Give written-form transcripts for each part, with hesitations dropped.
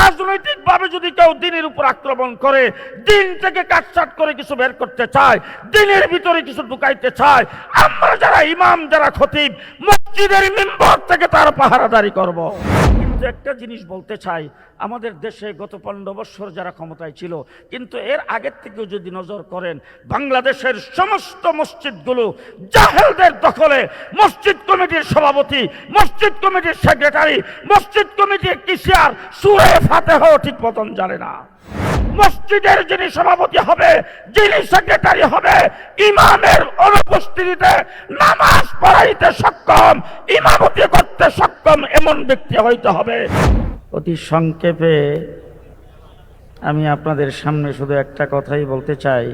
রাজনৈতিকভাবে যদি কেউ দিনের উপর আক্রমণ করে, দিন থেকে কাটছাট করে কিছু বের করতে চায়, দিনের ভিতরে কিছু ঢুকাইতে চায়, আমরা যারা ইমাম, যারা খতিব, মসজিদের মিম্বর থেকে তার পাহারাদারি করব। কিন্তু একটা জিনিস বলতে চাই, আমাদের দেশে গত 15 বছর যারা ক্ষমতায় ছিল, কিন্তু এর আগের থেকেও যদি নজর করেন, বাংলাদেশের সমস্ত মসজিদগুলো জাহেলদের দখলে। মসজিদ কমিটির সভাপতি, মসজিদ কমিটির সেক্রেটারি, মসজিদ কমিটির কিশিয়ার সূরা ফাতিহা ঠিক মতন জানে না। মসজিদের যিনি সভাপতি হবে, যিনি সেক্রেটারি হবে, ইমামের অনুপস্থিতিতে নামাজ পড়াইতে সক্ষম, ইমামতি করতে সক্ষম এমন ব্যক্তি হইতে হবে। অতি সংক্ষেপে আমি আপনাদের সামনে শুধু একটা কথাই বলতে চাই,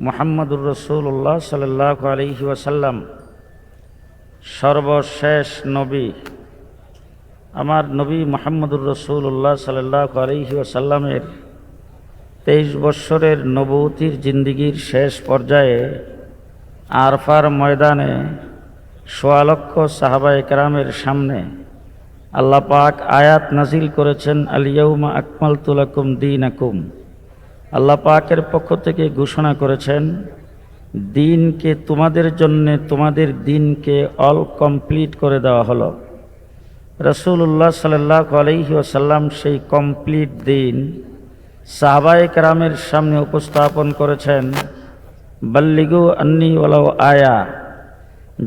মুহাম্মদুর রাসূলুল্লাহ সাল্লাল্লাহু আলাইহি ওয়াসাল্লাম সর্বশেষ নবী। আমার নবী মুহাম্মদুর রাসূলুল্লাহ সাল্লাল্লাহু আলাইহি ওয়াসাল্লামের 23 বছরের নবুয়তির জিন্দেগীর শেষ পর্যায়ে আরফার ময়দানে ১৬ লক্ষ সাহাবায়ে কেরামের সামনে আল্লাহ পাক আয়াত নাজিল করেছেন, আল ইয়াউমা আকমালতু লাকুম দীনাকুম। আল্লাহ পাকের পক্ষ থেকে ঘোষণা করেছেন, দিনকে তোমাদের জন্য, তোমাদের দিনকে অল কমপ্লিট করে দেওয়া হলো। রাসূলুল্লাহ সাল্লাল্লাহু আলাইহি ওয়াসাল্লাম সেই কমপ্লিট দিন সাহাবায়ে কেরামের সামনে উপস্থাপন করেছেন, বাল্লিগু আন্নি ওয়ালাউ আয়া।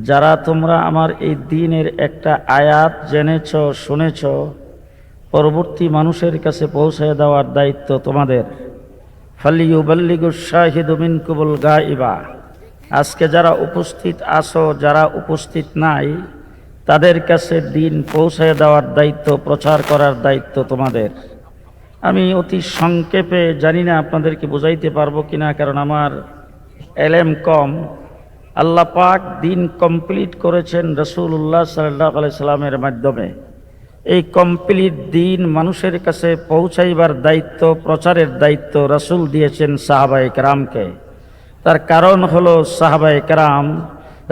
যারা তোমরা আমার এই দিনের একটা আয়াত জেনেছ, শুনেছ, পরবর্তী মানুষের কাছে পৌঁছে দেওয়ার দায়িত্ব তোমাদের। ফালিয়ুবাল্লিগু শাহিদু মিনকুমুল গায়িবা। আজকে যারা উপস্থিত আছো, যারা উপস্থিত নাই, তাদের কাছে দিন পৌঁছে দেওয়ার দায়িত্ব, প্রচার করার দায়িত্ব তোমাদের। আমি অতি সংক্ষেপে, জানি না আপনাদেরকে বোঝাইতে পারবো কিনা, কারণ আমার এলেম কম। আল্লাহ পাক দিন কমপ্লিট করেছেন রাসূলুল্লাহ সাল্লাল্লাহু আলাইহি সাল্লামের মাধ্যমে। এই কমপ্লিট দিন মানুষের কাছে পৌঁছাইবার দায়িত্ব, প্রচারের দায়িত্ব রাসূল দিয়েছেন সাহাবায়ে কেরামকে। তার কারণ হলো সাহাবায়ে কেরাম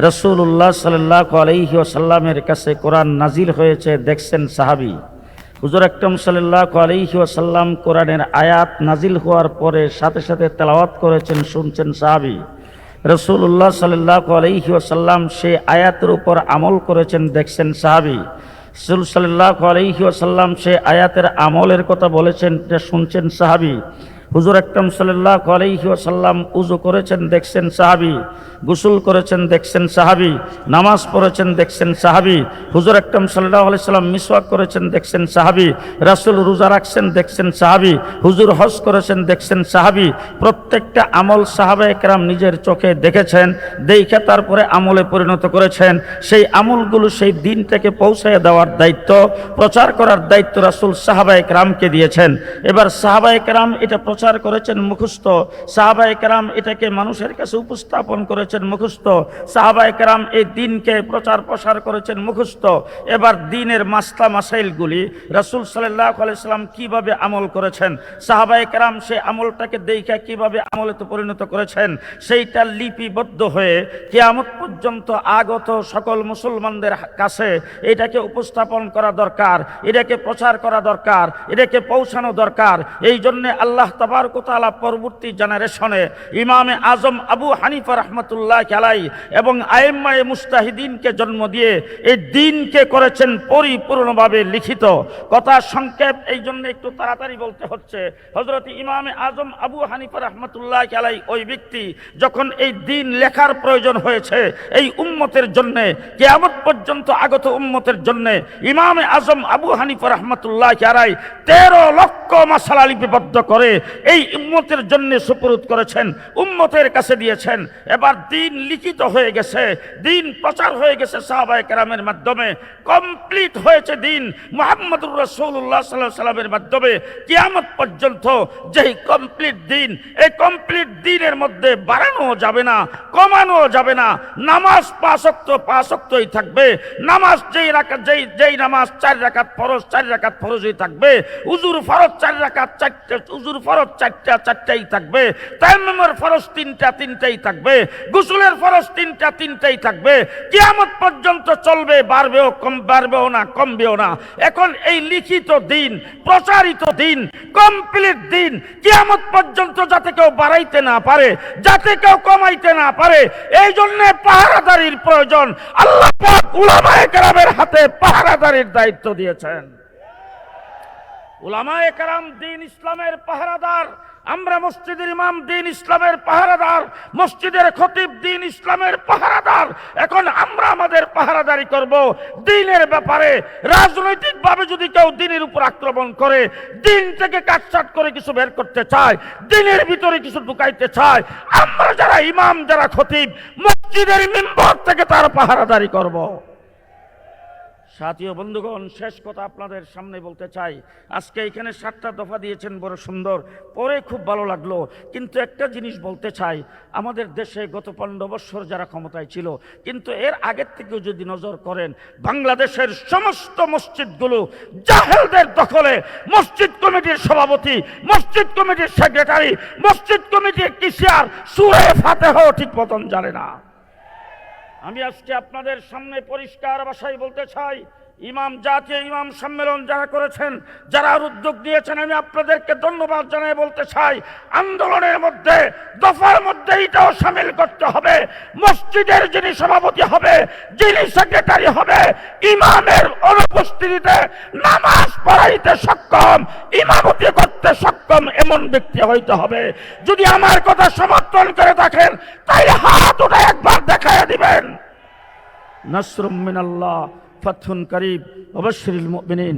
রাসূলুল্লাহ সাল্লাল্লাহু আলাইহি ওয়াসাল্লামের কাছে কোরআন নাজিল হয়েছে, দেখছেন সাহাবী। হুজুর আকরাম সাল্লাল্লাহু আলাইহি ওয়াসাল্লাম কোরআনের আয়াত নাজিল হওয়ার পরে সাথে সাথে তেলাওয়াত করেছেন, শুনছেন সাহাবী। রাসূলুল্লাহ সাল্লাল্লাহু আলাইহি ওয়াসাল্লাম সেই আয়াতের উপর আমল করেছেন, দেখছেন সাহাবী। রাসূল সাল্লাল্লাহু আলাইহি ওয়াসাল্লাম সেই আয়াতের আমলের কথা বলেছেন, এটা শুনছেন সাহাবী। হুজুর আকরাম সাল্লাল্লাহু আলাইহি ওয়াসাল্লাম উযু করেছেন, দেখছেন সাহাবী। গোসল করেছেন, দেখছেন সাহাবী। নামাজ পড়েছেন, দেখছেন সাহাবী। হুজুর আকরাম সাল্লাল্লাহু আলাইহি সাল্লাম মিসওয়াক করেছেন, দেখছেন সাহাবী। রাসূল রোজা রাখছেন, দেখছেন সাহাবী। হুজুর হজ করেছেন, দেখছেন সাহাবী। প্রত্যেকটা আমল সাহাবায়ে কেরাম নিজের চোখে দেখেছেন, দেখে তারপরে আমলে পরিণত করেছেন। সেই আমলগুলো সেই দিনটাকে পৌঁছায় দেওয়ার দায়িত্ব, প্রচার করার দায়িত্ব রাসূল সাহাবায়ে কেরামকে দিয়েছেন। এবার সাহাবায়ে কেরাম এটা প্রচার করেছেন মুখস্থ, সাহাবায়ে কেরাম এটাকে মানুষের কাছে উপস্থাপন করেছেন মুখস্থ, সাহাবায়ে কেরাম এই দিনকে প্রচার প্রসার করেছেন মুখস্থ। এবার দিনের মাসলা মাসাইলগুলি রাসূল সাল্লাল্লাহু আলাইহি সাল্লাম কিভাবে আমল করেছেন, সাহাবায়ে কেরাম সেই আমলটাকে দেখে কিভাবে আমলে পরিণত করেছেন, সেইটা লিপিবদ্ধ হয়ে কিয়ামত পর্যন্ত আগত সকল মুসলমানদের কাছে এটাকে উপস্থাপন করা দরকার, এটাকে প্রচার করা দরকার, এটাকে পৌঁছানো দরকার। এই জন্য আল্লাহ তাবারক ওয়া তাআলা পরবর্তী জেনারেশনে ইমামে আজম আবু হানিফা রাহমাতুল্লাহ আলাইহি এবং আইম্মায়ে মুজতাহিদিনকে জন্ম দিয়ে এই দিনকে করেছেন পরিপূর্ণভাবে লিখিত। কথা সংক্ষেপ, এই জন্য একটু তাড়াতাড়ি বলতে হচ্ছে। হযরত ইমামে আজম আবু হানিফা রাহমাতুল্লাহ আলাইহি ওই ব্যক্তি যখন এই দিন লেখার প্রয়োজন হয়েছে এই উম্মতের জন্য, কিয়ামত পর্যন্ত আগত উম্মতের জন্য, ইমামে আজম আবু হানিফা রাহমাতুল্লাহ আলাইহি 13 লক্ষ মাসালা লিপিবদ্ধ করে এই উম্মতের জন্য সুপুরুদ করেছেন, উম্মতের কাছে দিয়েছেন। এবার দিন লিখিত হয়ে গেছে, দিন প্রচার হয়ে গেছে সাহাবায়ে কেরামের মাধ্যমে, কমপ্লিট হয়েছে দিন মুহাম্মদুর রাসূলুল্লাহ সাল্লাল্লাহু আলাইহি ওয়াসাল্লামের মাধ্যমে। কিয়ামত পর্যন্ত যেই কমপ্লিট দিন, এই কমপ্লিট দিনের মধ্যে বাড়ানো যাবে না, কমানো যাবে না। নামাজ 5 ওয়াক্তই থাকবে। নামাজ যেই নামাজ 4 রাকাত ফরজ, 4 রাকাত ফরজই থাকবে। উজুর ফরজ 4 রাকাত, উজুর ফরজ চারটা চারটাই থাকবে, তায়াম্মুমের ফরজ তিনটা তিনটাই থাকবে, গোসলের ফরজ তিনটা তিনটাই থাকবে। কিয়ামত পর্যন্ত চলবে, বাড়বেও না কমবেও না। এখন এই লিখিত দিন, প্রচারিত দিন, কমপ্লিট দিন, কিয়ামত পর্যন্ত যাতে কেউ বাড়াইতে না পারে, যাতে কেউ কমাইতে না পারে, এই জন্য পাহারাদারির প্রয়োজন। আল্লাহ পাক উলামায়ে কেরামের হাতে পাহারাদারির দায়িত্ব দিয়েছেন। উলামায়ে কেরাম দ্বীন ইসলামের পাহারাদার। আমরা মসজিদের ইমাম দ্বীন ইসলামের পাহারাদার, মসজিদের খতিব দ্বীন ইসলামের পাহারাদার। এখন আমরা আমাদের পাহারাদারি করব দ্বীনের ব্যাপারে। রাজনৈতিকভাবে যদি কেউ দ্বীনের উপর আক্রমণ করে, দ্বীন থেকে কাটছাট করে কিছু বের করতে চায়, দ্বীনের ভিতরে কিছু ঢুকাইতে চায়, আমরা যারা ইমাম, যারা খতিব, মসজিদের মিম্বর থেকে তার পাহারাদারি করব। সাথী ও বন্ধুগণ, শেষ কথা আপনাদের সামনে বলতে চাই। আজকে এখানে 7টা দফা দিয়েছেন, বড় সুন্দর, পরে খুব ভালো লাগলো। কিন্তু একটা জিনিস বলতে চাই, আমাদের দেশে গত 15 বছর যারা ক্ষমতায় ছিল, কিন্তু এর আগের থেকেও যদি নজর করেন, বাংলাদেশের সমস্ত মসজিদগুলো জাহেলদের দখলে। মসজিদ কমিটির সভাপতি, মসজিদ কমিটির সেক্রেটারি, মসজিদ কমিটির কিশিয়ার সূরা ফাতিহা ঠিক মতন জানে না। আমি আজকে আপনাদের সামনে পরিষ্কার ভাষায় বলতে চাই, ইমাম, জাতীয় ইমাম সম্মেলন যারা করেছেন, যারা উদ্যোগ নিয়েছেন, আমি আপনাদেরকে ধন্যবাদ জানাই বলতে চাই, আন্দোলনের মধ্যে, দফার মধ্যে এটাও সামিল করতে হবে। মসজিদের যিনি সভাপতি হবে, যিনি সেক্রেটারি হবে, ইমামের অনুপস্থিতিতে নামাজ পড়াইতে সক্ষম, ইমামতি করতে সক্ষম এমন ব্যক্তি হইতে হবে। যদি আমার কথা সমর্থন করে থাকেন, তাইলে হাত উঠে একবার দেখাইয়া দিবেন। নাসরুম মিনাল্লাহ, ফাতহুন করিব, ওয়াবাশশিরিল মুমিনিন।